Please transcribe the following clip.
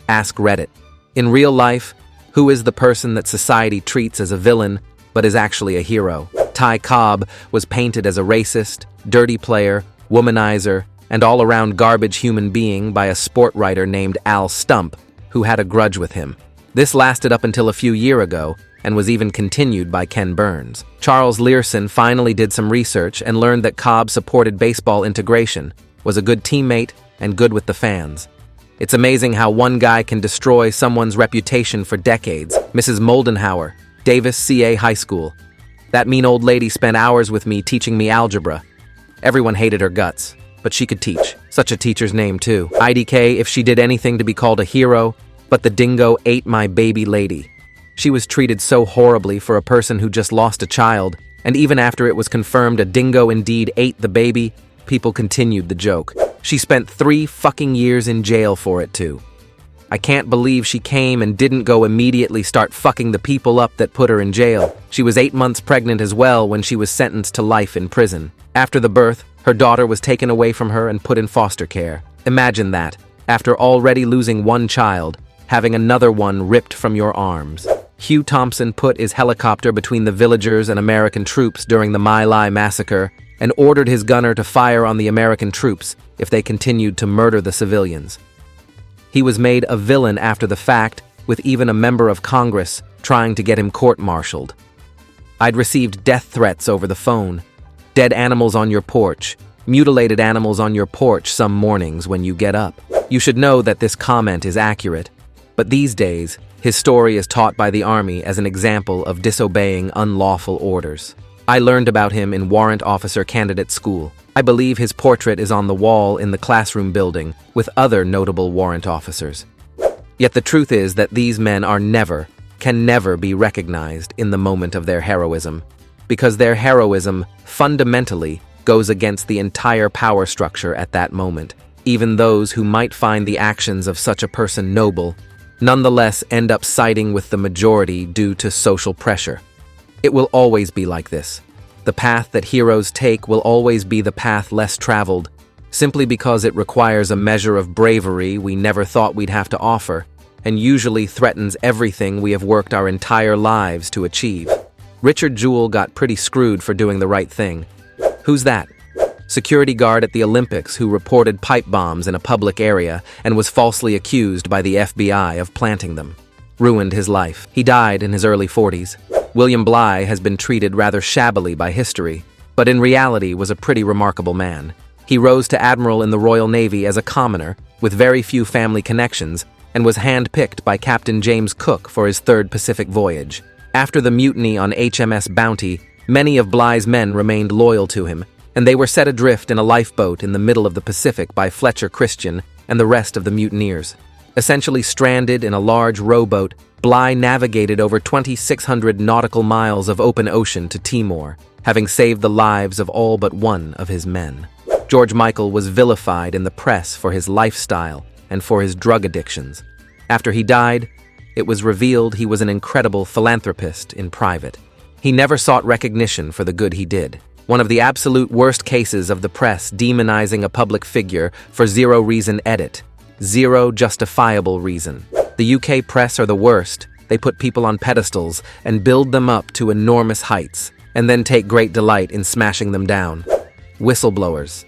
AskReddit. In real life, who is the person that society treats as a villain but is actually a hero? Ty Cobb was painted as a racist, dirty player, womanizer, and all-around garbage human being by a sport writer named Al Stump, who had a grudge with him. This lasted up until a few years ago and was even continued by Ken Burns. Charles Learson finally did some research and learned that Cobb supported baseball integration, was a good teammate, and good with the fans. It's amazing how one guy can destroy someone's reputation for decades. Mrs. Moldenhauer, Davis CA High School. That mean old lady spent hours with me teaching me algebra. Everyone hated her guts, but she could teach. Such a teacher's name, too. IDK if she did anything to be called a hero, but the dingo ate my baby lady. She was treated so horribly for a person who just lost a child, and even after it was confirmed a dingo indeed ate the baby, people continued the joke. She spent 3 fucking years in jail for it, too. I can't believe she came and didn't go immediately start fucking the people up that put her in jail. She was 8 months pregnant as well when she was sentenced to life in prison. After the birth, her daughter was taken away from her and put in foster care. Imagine that, after already losing one child, having another one ripped from your arms. Hugh Thompson put his helicopter between the villagers and American troops during the My Lai massacre and ordered his gunner to fire on the American troops if they continued to murder the civilians. He was made a villain after the fact, with even a member of Congress trying to get him court-martialed. I'd received death threats over the phone. Dead animals on your porch, mutilated animals on your porch some mornings when you get up. You should know that this comment is accurate, but these days, his story is taught by the Army as an example of disobeying unlawful orders. I learned about him in Warrant Officer Candidate School. I believe his portrait is on the wall in the classroom building with other notable warrant officers. Yet the truth is that these men can never be recognized in the moment of their heroism, because their heroism fundamentally goes against the entire power structure at that moment. Even those who might find the actions of such a person noble, nonetheless end up siding with the majority due to social pressure. It will always be like this. The path that heroes take will always be the path less traveled, simply because it requires a measure of bravery we never thought we'd have to offer, and usually threatens everything we have worked our entire lives to achieve. Richard Jewell got pretty screwed for doing the right thing. Who's that? Security guard at the Olympics who reported pipe bombs in a public area and was falsely accused by the FBI of planting them. Ruined his life. He died in his early 40s. William Bligh has been treated rather shabbily by history, but in reality was a pretty remarkable man. He rose to admiral in the Royal Navy as a commoner, with very few family connections, and was hand-picked by Captain James Cook for his third Pacific voyage. After the mutiny on HMS Bounty, many of Bligh's men remained loyal to him, and they were set adrift in a lifeboat in the middle of the Pacific by Fletcher Christian and the rest of the mutineers. Essentially stranded in a large rowboat, Bligh navigated over 2,600 nautical miles of open ocean to Timor, having saved the lives of all but one of his men. George Michael was vilified in the press for his lifestyle and for his drug addictions. After he died, it was revealed he was an incredible philanthropist in private. He never sought recognition for the good he did. One of the absolute worst cases of the press demonizing a public figure for zero reason edit. Zero justifiable reason. The UK press are the worst. They put people on pedestals and build them up to enormous heights, and then take great delight in smashing them down. Whistleblowers.